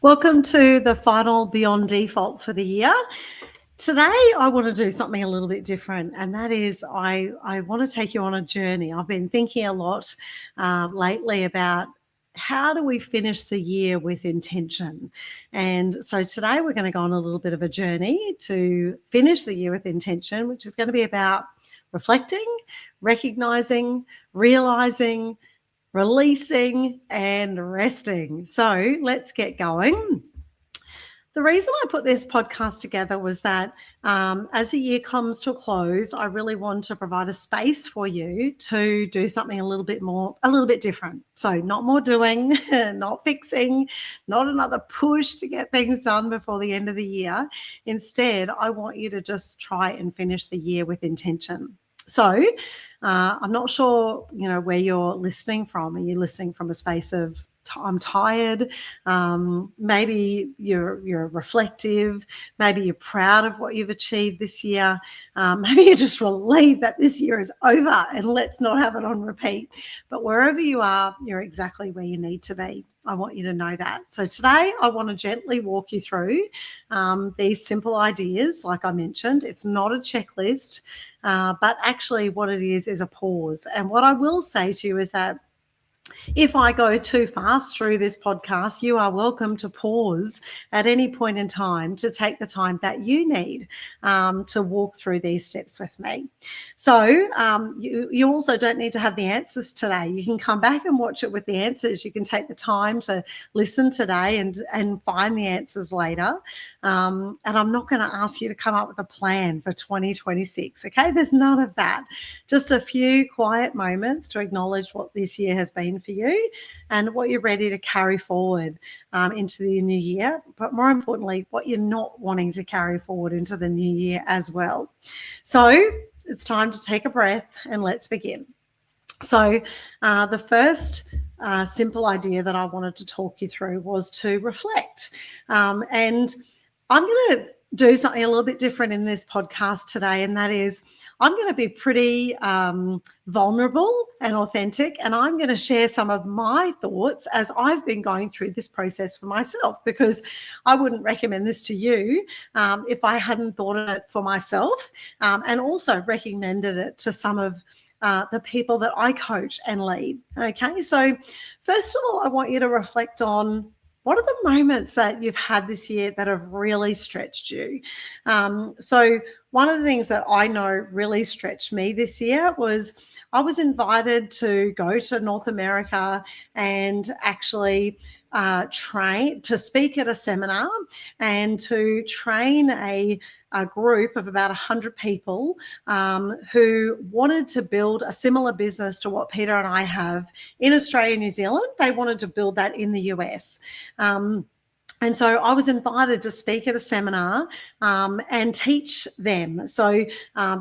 Welcome to the final Beyond Default for the year. Today, I want to do something a little bit different, and that is I want to take you on a journey. I've been thinking a lot lately about how do we finish the year with intention. And so today, we're going to go on a little bit of a journey to finish the year with intention, which is going to be about reflecting, recognizing, realizing, releasing and resting. So let's get going. The reason I put this podcast together was that as the year comes to a close, I really want to provide a space for you to do something a little bit different. So not more doing, not fixing, not another push to get things done before the end of the year. Instead, I want you to just try and finish the year with intention. So I'm not sure, where you're listening from. Are you listening from a space of I'm tired? Maybe you're reflective. Maybe you're proud of what you've achieved this year. Maybe you're just relieved that this year is over and let's not have it on repeat. But wherever you are, you're exactly where you need to be. I want you to know that. So today I want to gently walk you through these simple ideas. Like I mentioned, it's not a checklist, but actually what it is a pause. And what I will say to you is that if I go too fast through this podcast, you are welcome to pause at any point in time to take the time that you need to walk through these steps with me. So you also don't need to have the answers today. You can come back and watch it with the answers. You can take the time to listen today and find the answers later. And I'm not going to ask you to come up with a plan for 2026. Okay, there's none of that. Just a few quiet moments to acknowledge what this year has been for you and what you're ready to carry forward into the new year, but more importantly, what you're not wanting to carry forward into the new year as well. So it's time to take a breath and let's begin. So the first simple idea that I wanted to talk you through was to reflect. And I'm going to do something a little bit different in this podcast today, and that is I'm going to be pretty vulnerable and authentic, and I'm going to share some of my thoughts as I've been going through this process for myself, because I wouldn't recommend this to you if I hadn't thought of it for myself, and also recommended it to some of the people that I coach and lead. Okay, so first of all, I want you to reflect on what are the moments that you've had this year that have really stretched you? So one of the things that I know really stretched me this year was I was invited to go to North America and actually train to speak at a seminar and to train a group of about 100 people who wanted to build a similar business to what Peter and I have in Australia and New Zealand. They wanted to build that in the US. And so I was invited to speak at a seminar and teach them. So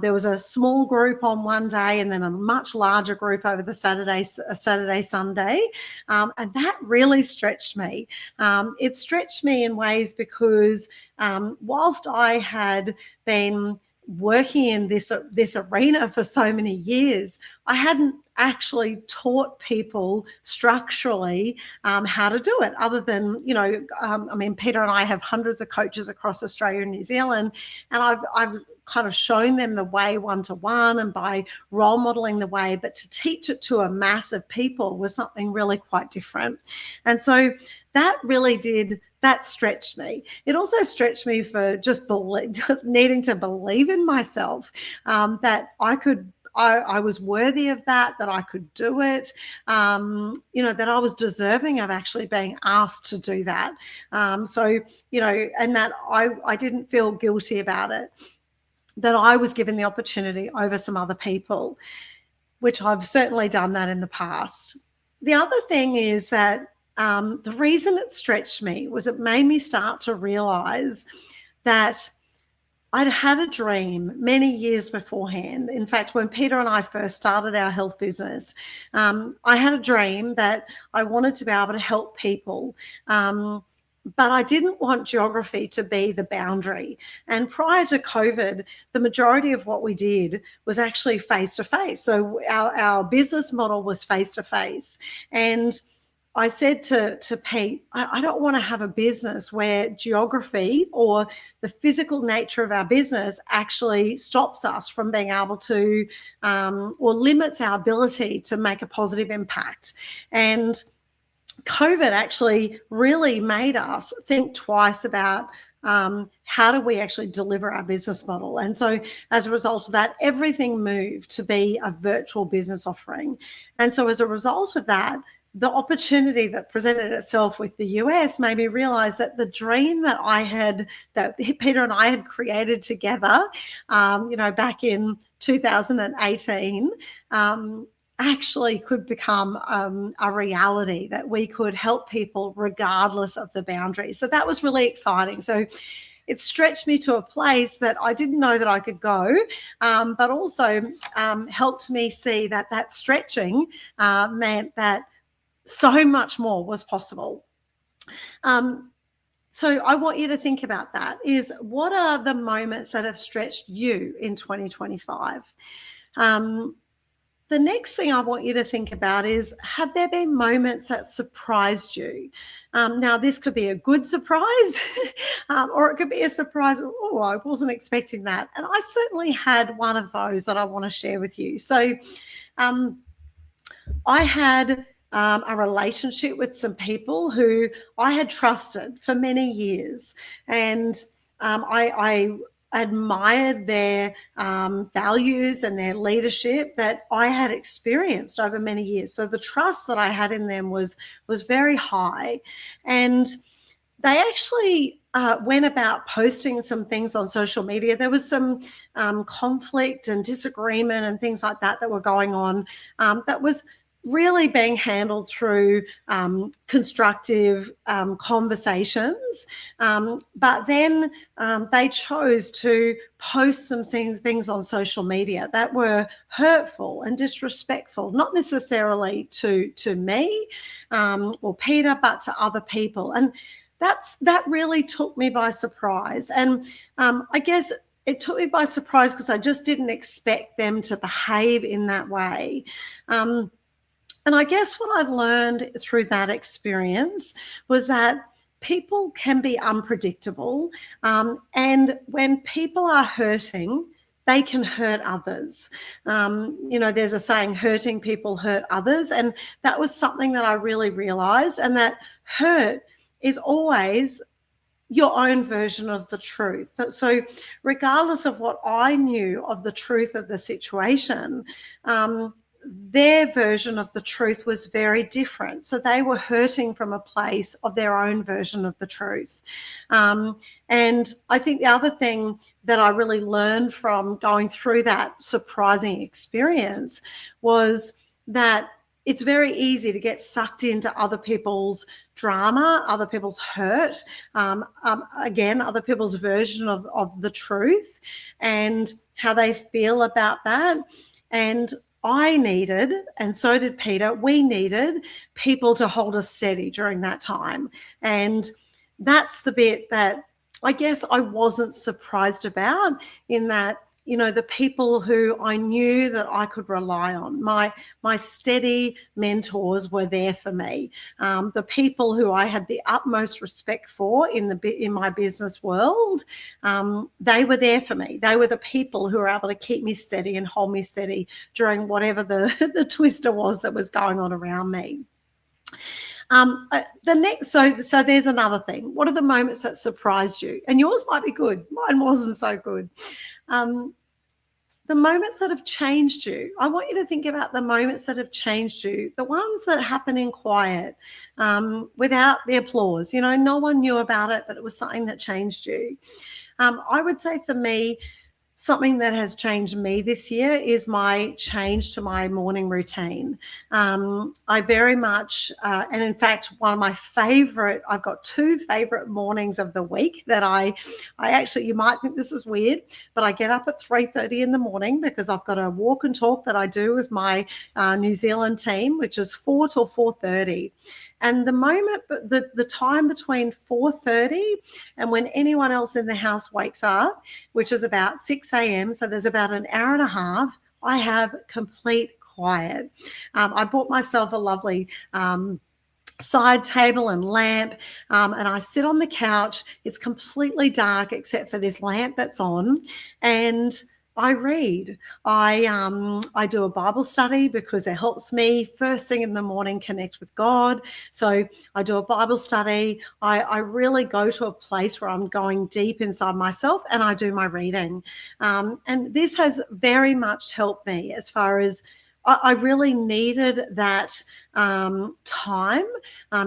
there was a small group on one day and then a much larger group over the Saturday, Sunday. And that really stretched me. It stretched me in ways because whilst I had been working in this arena for so many years, I hadn't actually taught people structurally how to do it, other than, Peter and I have hundreds of coaches across Australia and New Zealand, and I've kind of shown them the way one-to-one and by role modeling the way, but to teach it to a mass of people was something really quite different. And so that stretched me. It also stretched me for just needing to believe in myself, that I was worthy of that I could do it, that I was deserving of actually being asked to do that. And that I didn't feel guilty about it, that I was given the opportunity over some other people, which I've certainly done that in the past. The other thing is that the reason it stretched me was it made me start to realize that I'd had a dream many years beforehand. In fact, when Peter and I first started our health business, I had a dream that I wanted to be able to help people. But I didn't want geography to be the boundary. And prior to COVID, the majority of what we did was actually face-to-face. So our business model was face-to-face. And I said to Pete, I don't want to have a business where geography or the physical nature of our business actually stops us from being able to or limits our ability to make a positive impact. And COVID actually really made us think twice about how do we actually deliver our business model. And so as a result of that, everything moved to be a virtual business offering. And so as a result of that, the opportunity that presented itself with the US made me realize that the dream that Peter and I had created together, back in 2018, actually could become a reality, that we could help people regardless of the boundaries. So that was really exciting. So it stretched me to a place that I didn't know that I could go, but also helped me see that stretching meant that so much more was possible. So I want you to think about that, is what are the moments that have stretched you in 2025? The next thing I want you to think about is, have there been moments that surprised you? Now, this could be a good surprise or it could be a surprise, oh, I wasn't expecting that. And I certainly had one of those that I want to share with you. So I had a relationship with some people who I had trusted for many years, and I admired their values and their leadership that I had experienced over many years. So the trust that I had in them was very high, and they actually went about posting some things on social media. There was some conflict and disagreement and things like that were going on that was really being handled through constructive conversations. But then they chose to post some things on social media that were hurtful and disrespectful, not necessarily to me or Peter, but to other people. And that really took me by surprise. And I guess it took me by surprise because I just didn't expect them to behave in that way. And I guess what I've learned through that experience was that people can be unpredictable. And when people are hurting, they can hurt others. There's a saying, hurting people hurt others. And that was something that I really realized. And that hurt is always your own version of the truth. So regardless of what I knew of the truth of the situation, their version of the truth was very different. So they were hurting from a place of their own version of the truth. And I think the other thing that I really learned from going through that surprising experience was that it's very easy to get sucked into other people's drama, other people's hurt, again, other people's version of the truth and how they feel about that. And I needed, and so did Peter, we needed people to hold us steady during that time. And that's the bit that I guess I wasn't surprised about, in that, the people who I knew that I could rely on, my steady mentors were there for me. The people who I had the utmost respect for in my business world, they were there for me. They were the people who were able to keep me steady and hold me steady during whatever the twister was that was going on around me. So there's another thing. What are the moments that surprised you? And yours might be good. Mine wasn't so good. The moments that have changed you. I want you to think about the moments that have changed you, the ones that happen in quiet, without the applause. No one knew about it, but it was something that changed you. I would say for me, something that has changed me this year is my change to my morning routine. I very much, and in fact, one of my I've got two favorite mornings of the week that I actually, you might think this is weird, but I get up at 3:30 in the morning because I've got a walk and talk that I do with my New Zealand team, which is 4 till 4:30. And the time between 4:30 and when anyone else in the house wakes up, which is about 6 a.m., so there's about an hour and a half, I have complete quiet. I bought myself a lovely side table and lamp, and I sit on the couch. It's completely dark except for this lamp that's on, and I read. I do a Bible study because it helps me first thing in the morning connect with God. So I do a Bible study. I really go to a place where I'm going deep inside myself, and I do my reading. And this has very much helped me as far as I really needed that time.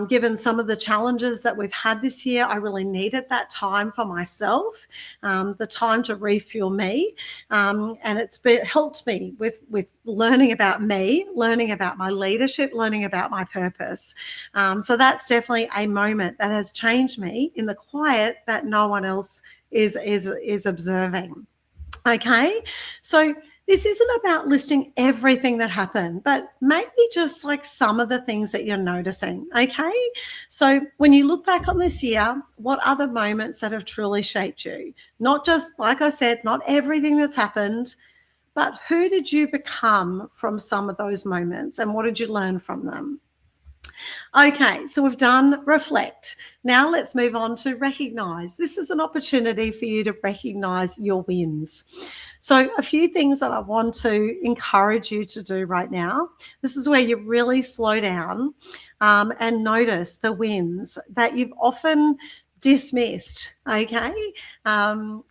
Given some of the challenges that we've had this year, I really needed that time for myself, the time to refuel me. And helped me with learning about me, learning about my leadership, learning about my purpose. So that's definitely a moment that has changed me in the quiet that no one else is observing. Okay, so this isn't about listing everything that happened, but maybe just like some of the things that you're noticing. Okay, so when you look back on this year, what are the moments that have truly shaped you? Not just, like I said, not everything that's happened, but who did you become from some of those moments, and what did you learn from them? Okay, so we've done reflect. Now let's move on to recognize. This is an opportunity for you to recognize your wins. So, a few things that I want to encourage you to do right now. This is where you really slow down and notice the wins that you've often dismissed. Okay,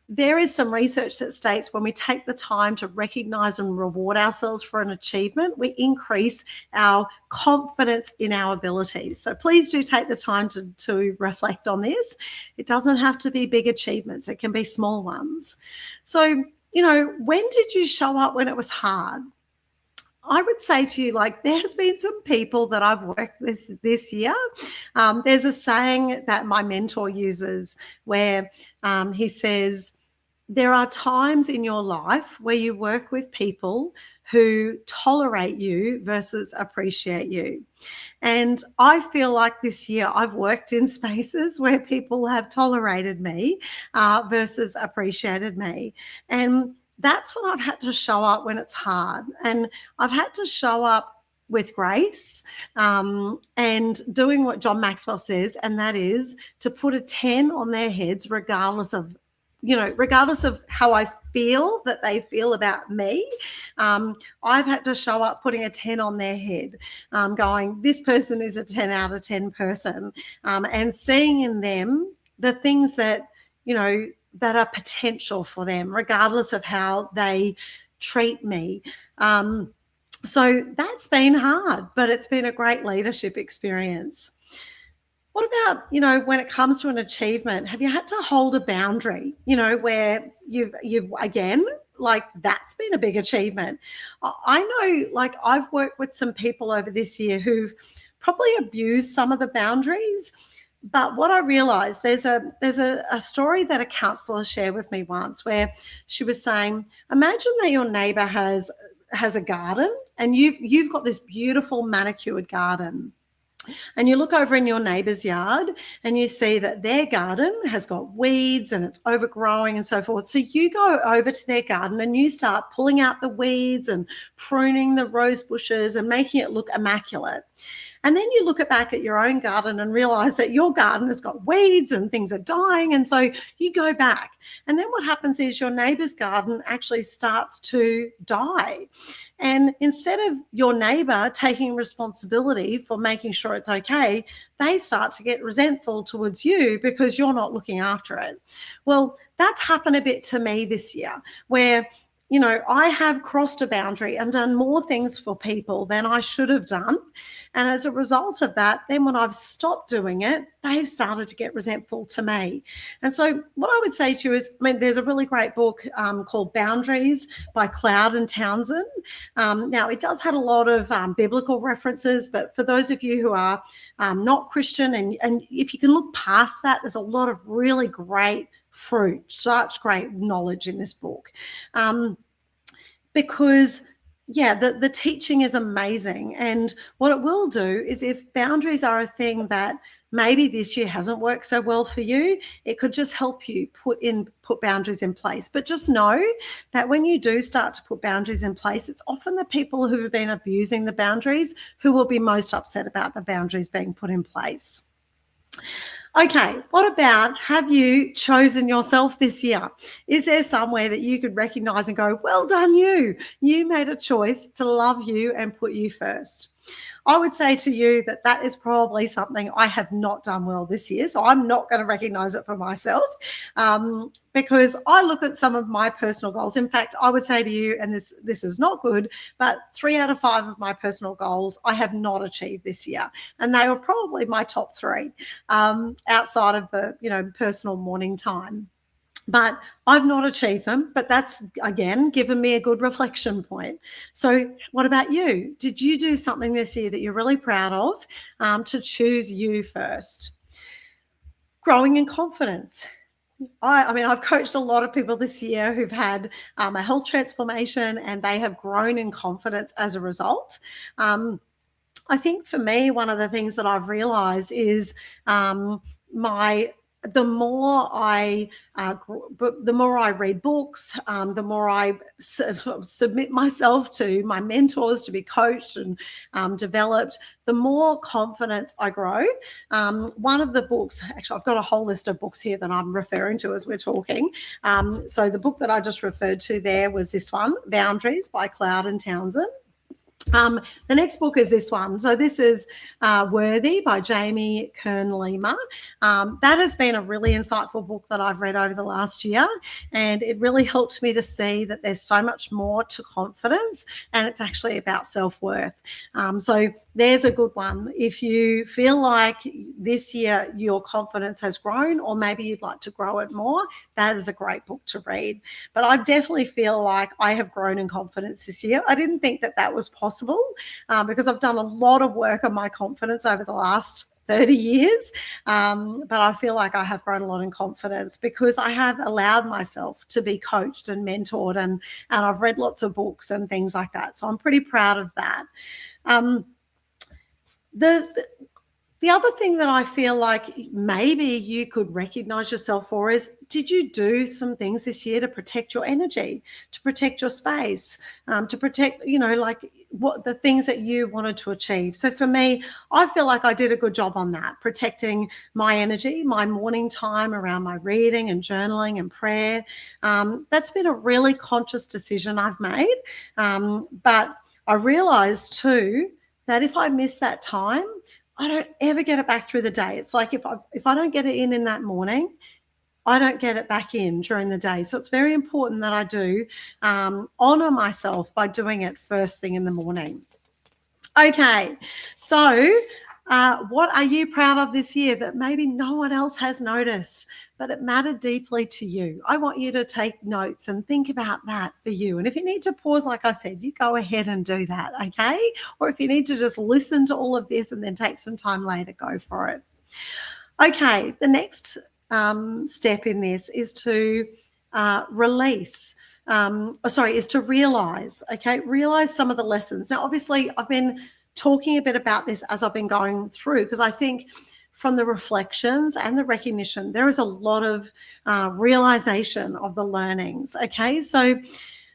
there is some research that states when we take the time to recognize and reward ourselves for an achievement, we increase our confidence in our abilities. So please do take the time to reflect on this. It doesn't have to be big achievements, it can be small ones. So, when did you show up when it was hard? I would say to you, like, there's been some people that I've worked with this year. There's a saying that my mentor uses where he says, there are times in your life where you work with people who tolerate you versus appreciate you. And I feel like this year I've worked in spaces where people have tolerated me versus appreciated me. And that's when I've had to show up when it's hard. And I've had to show up with grace and doing what John Maxwell says, and that is to put a 10 on their heads, regardless of how I feel that they feel about me. I've had to show up putting a 10 on their head, going, this person is a 10 out of 10 person, and seeing in them the things that, that are potential for them, regardless of how they treat me. So that's been hard, but it's been a great leadership experience. What about, when it comes to an achievement, have you had to hold a boundary, where you've again, like, that's been a big achievement? I know, like, I've worked with some people over this year who've probably abused some of the boundaries. But what I realized, there's a story that a counselor shared with me once where she was saying, imagine that your neighbor has a garden and you've got this beautiful manicured garden. And you look over in your neighbor's yard and you see that their garden has got weeds and it's overgrowing and so forth. So you go over to their garden and you start pulling out the weeds and pruning the rose bushes and making it look immaculate. And then you look back at your own garden and realize that your garden has got weeds and things are dying. And so you go back. And then what happens is your neighbor's garden actually starts to die. And instead of your neighbor taking responsibility for making sure it's okay, they start to get resentful towards you because you're not looking after it. Well, that's happened a bit to me this year where, I have crossed a boundary and done more things for people than I should have done. And as a result of that, then when I've stopped doing it, they've started to get resentful to me. And so what I would say to you is, there's a really great book called Boundaries by Cloud and Townsend. Now, it does have a lot of biblical references, but for those of you who are not Christian, and if you can look past that, there's a lot of really great fruit, such great knowledge in this book. Because Yeah, the teaching is amazing. And what it will do is, if boundaries are a thing that maybe this year hasn't worked so well for you, it could just help you put boundaries in place. But just know that when you do start to put boundaries in place, it's often the people who have been abusing the boundaries who will be most upset about the boundaries being put in place. Okay, what about, have you chosen yourself this year? Is there somewhere that you could recognize and go, well done, you? You made a choice to love you and put you first. I would say to you that that is probably something I have not done well this year. So I'm not going to recognize it for myself, because I look at some of my personal goals. In fact, I would say to you, and this is not good, but 3 out of 5 of my personal goals I have not achieved this year. And they were probably my top 3, outside of the, personal morning time. But I've not achieved them, but that's, again, given me a good reflection point. So what about you? Did you do something this year that you're really proud of, to choose you first? Growing in confidence. I mean, I've coached a lot of people this year who've had a health transformation, and they have grown in confidence as a result. I think for me, one of the things that I've realized is, the more I read books, the more I submit myself to my mentors to be coached and developed, the more confidence I grow. One of the books, actually, I've got a whole list of books here that I'm referring to as we're talking. So the book that I just referred to there was this one, Boundaries by Cloud and Townsend. The next book is this one. So this is Worthy by Jamie Kern-Lima. That has been a really insightful book that I've read over the last year, and it really helped me to see that there's so much more to confidence, and it's actually about self-worth. So there's a good one. If you feel like this year your confidence has grown, or maybe you'd like to grow it more, that is a great book to read. But I definitely feel like I have grown in confidence this year. I didn't think that that was possible, because I've done a lot of work on my confidence over the last 30 years. But I feel like I have grown a lot in confidence because I have allowed myself to be coached and mentored, and I've read lots of books and things like that. So I'm pretty proud of that. The other thing that I feel like maybe you could recognize yourself for is, did you do some things this year to protect your energy, to protect your space, to protect, like what the things that you wanted to achieve? So for me, I feel like I did a good job on that, protecting my energy, my morning time around my reading and journaling and prayer. That's been a really conscious decision I've made. But I realized too that if I miss that time, I don't ever get it back through the day. It's like if I don't get it in that morning, I don't get it back in during the day. So it's very important that I do honor myself by doing it first thing in the morning. Okay, so what are you proud of this year that maybe no one else has noticed, but it mattered deeply to you? I want you to take notes and think about that for you. And if you need to pause, like I said, you go ahead and do that, okay? Or if you need to just listen to all of this and then take some time later, go for it. Okay, the next step in this is to is to realize, okay? Realize some of the lessons. Now, obviously, I've been talking a bit about this as I've been going through, because I think from the reflections and the recognition, there is a lot of realization of the learnings, okay? So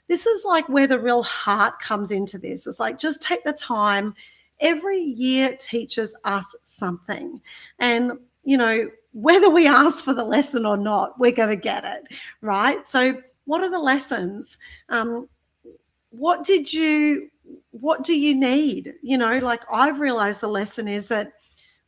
this is like where the real heart comes into this. It's like, just take the time. Every year teaches us something. And, whether we ask for the lesson or not, we're going to get it, right? So what are the lessons? What do you need? Like, I've realized the lesson is that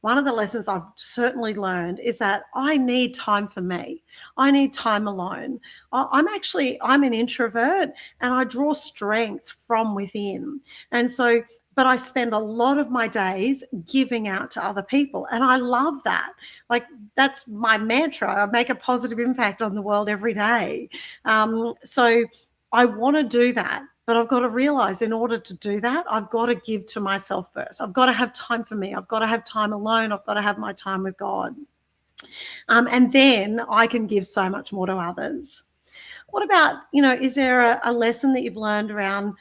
one of the lessons I've certainly learned is that I need time for me. I need time alone. I'm an introvert, and I draw strength from within. And so, but I spend a lot of my days giving out to other people. And I love that. Like, that's my mantra. I make a positive impact on the world every day. So I want to do that. But I've got to realize, in order to do that, I've got to give to myself first. I've got to have time for me. I've got to have time alone. I've got to have my time with God. And then I can give so much more to others. What about, is there a lesson that you've learned around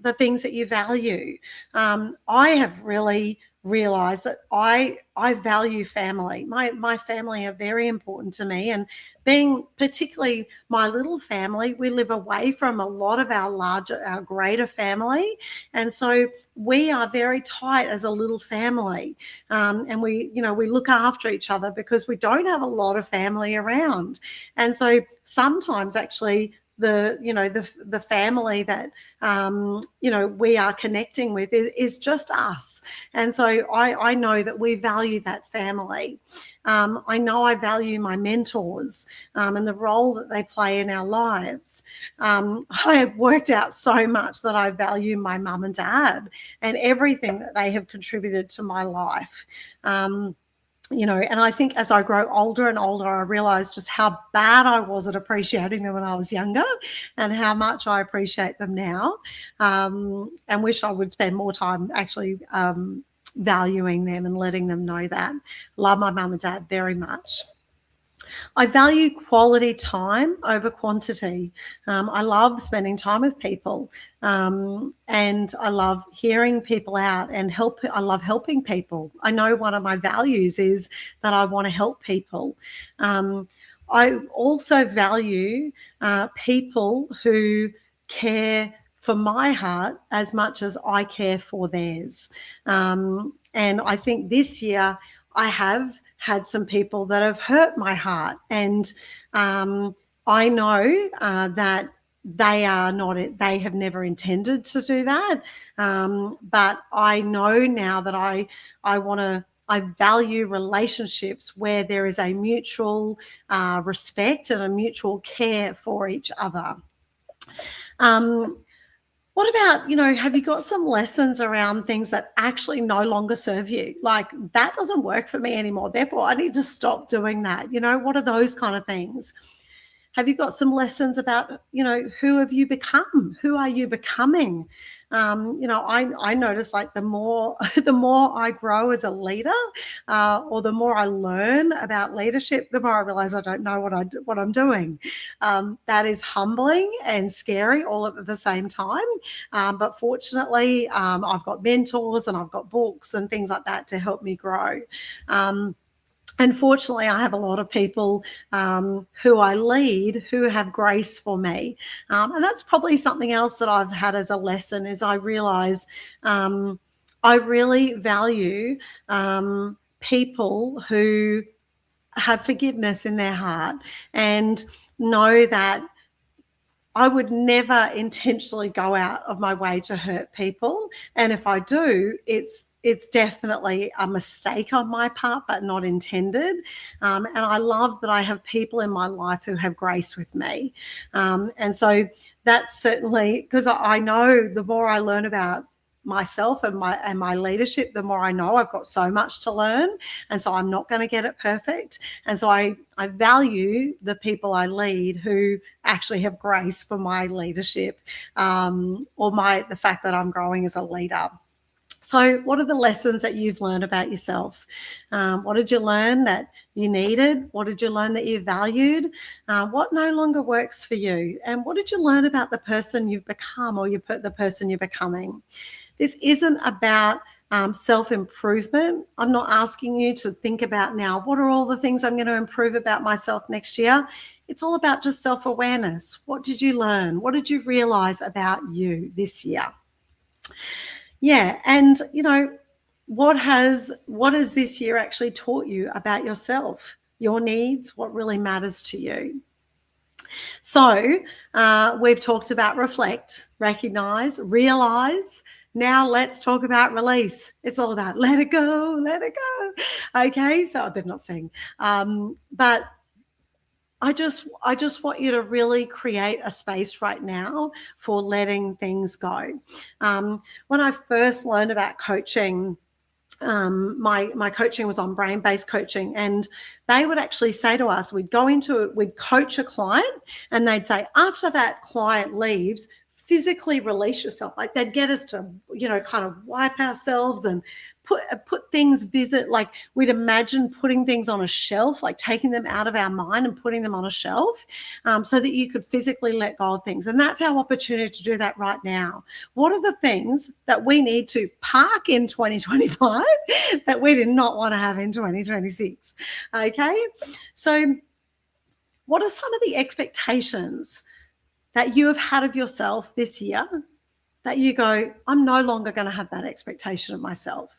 the things that you value. I have really realized that I value family. My family are very important to me, and being particularly my little family, we live away from a lot of our greater family, and so we are very tight as a little family, and we look after each other because we don't have a lot of family around, and so sometimes actually the family that we are connecting with is just us, and so I know that we value that family. I know I value my mentors and the role that they play in our lives. I have worked out so much that I value my mum and dad and everything that they have contributed to my life. And I think as I grow older and older, I realize just how bad I was at appreciating them when I was younger and how much I appreciate them now, and wish I would spend more time actually valuing them and letting them know that. Love my mum and dad very much. I value quality time over quantity. I love spending time with people, and I love hearing people out and I love helping people. I know one of my values is that I want to help people. I also value people who care for my heart as much as I care for theirs. And I think this year I have had some people that have hurt my heart, and I know that they have never intended to do that, but I know now that I value relationships where there is a mutual respect and a mutual care for each other. What about, have you got some lessons around things that actually no longer serve you? Like, that doesn't work for me anymore, therefore I need to stop doing that. What are those kind of things? Have you got some lessons about, who have you become? Who are you becoming? I notice, like, the more I grow as a leader, or the more I learn about leadership, the more I realize I don't know what I'm doing. That is humbling and scary all at the same time. But fortunately, I've got mentors and I've got books and things like that to help me grow. Unfortunately, I have a lot of people who I lead who have grace for me. And that's probably something else that I've had as a lesson, is I realize I really value people who have forgiveness in their heart and know that I would never intentionally go out of my way to hurt people. And if I do, it's definitely a mistake on my part, but not intended. And I love that I have people in my life who have grace with me. And so that's certainly, because I know the more I learn about myself and my leadership, the more I know I've got so much to learn, and so I'm not going to get it perfect. And so I value the people I lead who actually have grace for my leadership, or the fact that I'm growing as a leader. So what are the lessons that you've learned about yourself? What did you learn that you needed? What did you learn that you valued? What no longer works for you? And what did you learn about the person you've become, or the person you're becoming? This isn't about self-improvement. I'm not asking you to think about now, what are all the things I'm going to improve about myself next year? It's all about just self-awareness. What did you learn? What did you realize about you this year? Yeah, and what has this year actually taught you about yourself, your needs, what really matters to you? So we've talked about reflect, recognize, realize. Now let's talk about release. It's all about let it go, let it go. Okay, so I better not sing. But I just want you to really create a space right now for letting things go. When I first learned about coaching, my coaching was on brain-based coaching, and they would actually say to us, we'd coach a client, and they'd say, after that client leaves, physically release yourself. Like they'd get us to, kind of wipe ourselves and put things like we'd imagine putting things on a shelf, like taking them out of our mind and putting them on a shelf, so that you could physically let go of things. And that's our opportunity to do that right now. What are the things that we need to park in 2025 that we did not want to have in 2026? Okay. So what are some of the expectations that you have had of yourself this year that you go, I'm no longer going to have that expectation of myself?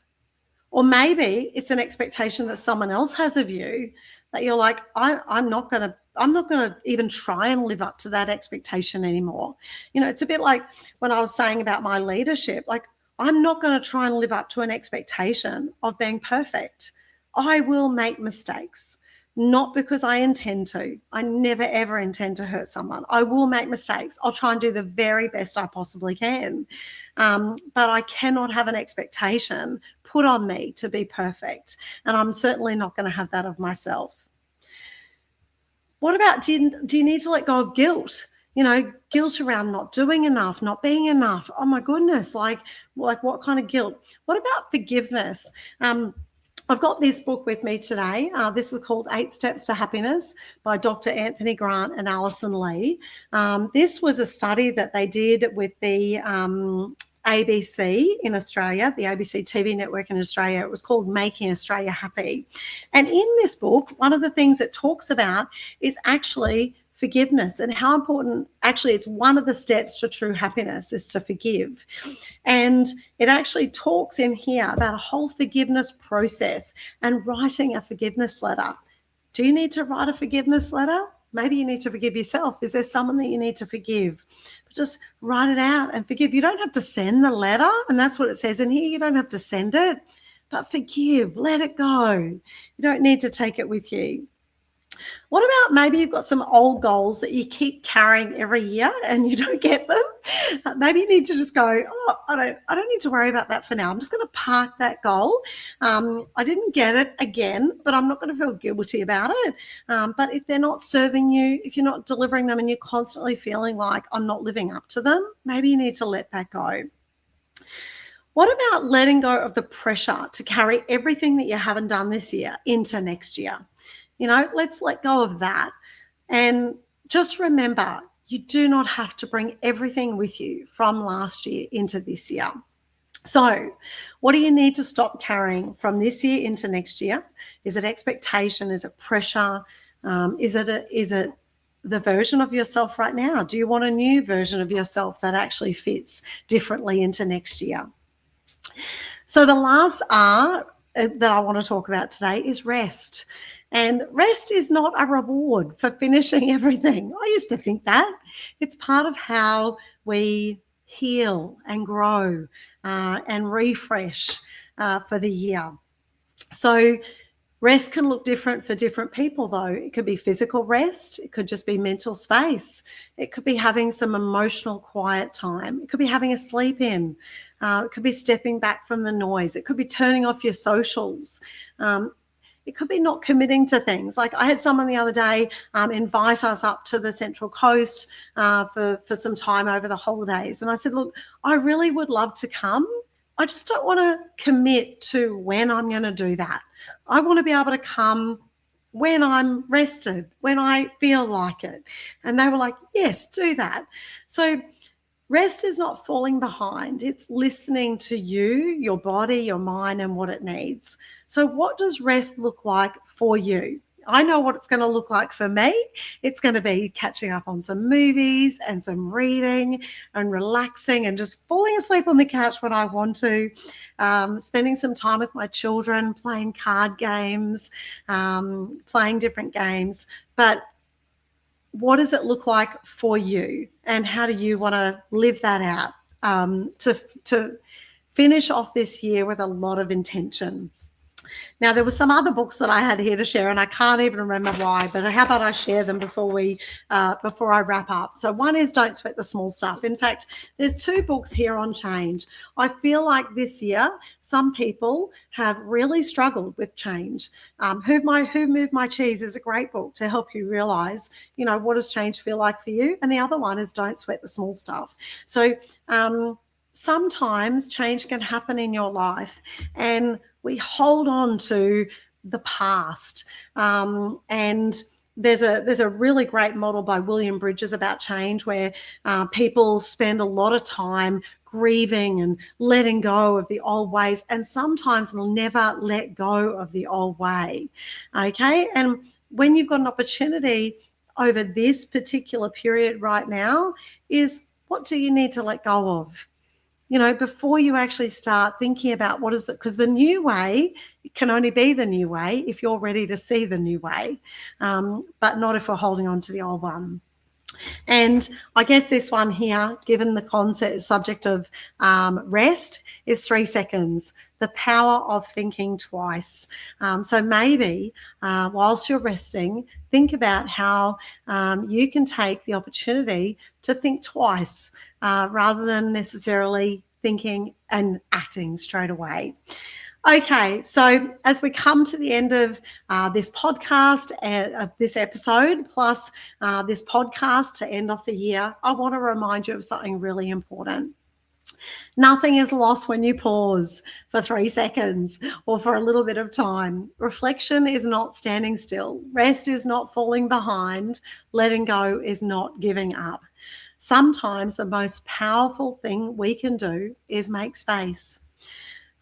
Or maybe it's an expectation that someone else has of you that you're like, I'm not going to even try and live up to that expectation anymore. It's a bit like when I was saying about my leadership, like I'm not going to try and live up to an expectation of being perfect. I will make mistakes. Not because I intend to. I never, ever intend to hurt someone. I will make mistakes. I'll try and do the very best I possibly can. But I cannot have an expectation put on me to be perfect. And I'm certainly not going to have that of myself. What about, do you need to let go of guilt? Guilt around not doing enough, not being enough. Oh my goodness, like what kind of guilt? What about forgiveness? I've got this book with me today. This is called 8 Steps to Happiness by Dr. Anthony Grant and Alison Lee. This was a study that they did with the ABC in Australia, the ABC TV network in Australia. It was called Making Australia Happy. And in this book, one of the things it talks about is actually forgiveness and how important, actually, it's one of the steps to true happiness is to forgive. And it actually talks in here about a whole forgiveness process and writing a forgiveness letter. Do you need to write a forgiveness letter? Maybe you need to forgive yourself. Is there someone that you need to forgive? But just write it out and forgive. You don't have to send the letter, and that's what it says in here. You don't have to send it, but forgive, let it go. You don't need to take it with you. What about maybe you've got some old goals that you keep carrying every year and you don't get them? Maybe you need to just go, I don't need to worry about that for now. I'm just going to park that goal. I didn't get it again, but I'm not going to feel guilty about it. But if they're not serving you, if you're not delivering them and you're constantly feeling like I'm not living up to them, maybe you need to let that go. What about letting go of the pressure to carry everything that you haven't done this year into next year? Let's let go of that. And just remember, you do not have to bring everything with you from last year into this year. So what do you need to stop carrying from this year into next year? Is it expectation? Is it pressure? Is it the version of yourself right now? Do you want a new version of yourself that actually fits differently into next year? So the last R that I want to talk about today is rest. And rest is not a reward for finishing everything. I used to think that. It's part of how we heal and grow and refresh for the year. So rest can look different for different people, though. It could be physical rest. It could just be mental space. It could be having some emotional quiet time. It could be having a sleep in. It could be stepping back from the noise. It could be turning off your socials. It could be not committing to things. Like I had someone the other day invite us up to the Central Coast for some time over the holidays. And I said, look, I really would love to come. I just don't want to commit to when I'm going to do that. I want to be able to come when I'm rested, when I feel like it. And they were like, yes, do that. So rest is not falling behind. It's listening to you, your body, your mind, and what it needs. So what does rest look like for you? I know what it's going to look like for me. It's going to be catching up on some movies and some reading and relaxing and just falling asleep on the couch when I want to, spending some time with my children, playing card games, playing different games. But what does it look like for you, and how do you want to live that out to finish off this year with a lot of intention? Now, there were some other books that I had here to share, and I can't even remember why, but how about I share them before I wrap up? So one is Don't Sweat the Small Stuff. In fact, there's 2 books here on change. I feel like this year, some people have really struggled with change. Who Moved My Cheese is a great book to help you realize, what does change feel like for you? And the other one is Don't Sweat the Small Stuff. So sometimes change can happen in your life, and we hold on to the past. And there's a really great model by William Bridges about change, where people spend a lot of time grieving and letting go of the old ways, and sometimes they'll never let go of the old way. Okay. And when you've got an opportunity over this particular period right now, is what do you need to let go of? Before you actually start thinking about what is it, because the new way can only be the new way if you're ready to see the new way, but not if we're holding on to the old one. And I guess this one here, given the subject of rest, is 3 seconds. The power of thinking twice. So maybe whilst you're resting, think about how you can take the opportunity to think twice rather than necessarily thinking and acting straight away. Okay, so as we come to the end of this podcast and this episode, plus this podcast to end off the year, I want to remind you of something really important. Nothing is lost when you pause for 3 seconds or for a little bit of time. Reflection is not standing still. Rest is not falling behind. Letting go is not giving up. Sometimes the most powerful thing we can do is make space.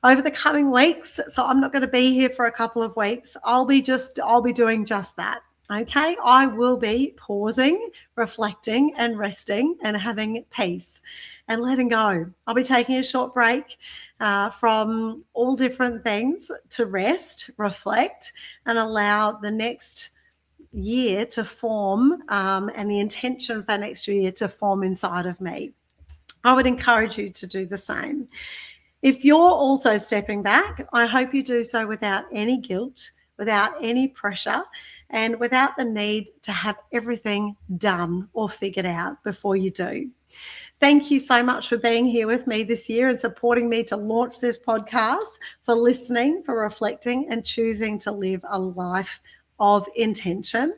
Over the coming weeks, so I'm not going to be here for a couple of weeks, I'll be doing just that. Okay, I will be pausing, reflecting and resting and having peace and letting go. I'll be taking a short break from all different things to rest, reflect, and allow the next year to form and the intention for next year to form inside of me. I would encourage you to do the same. If you're also stepping back, I hope you do so without any guilt, without any pressure, and without the need to have everything done or figured out before you do. Thank you so much for being here with me this year and supporting me to launch this podcast, for listening, for reflecting, and choosing to live a life of intention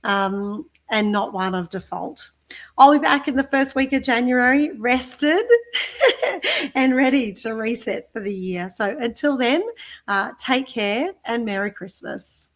and not one of default. I'll be back in the first week of January, rested and ready to reset for the year. So until then, take care and Merry Christmas.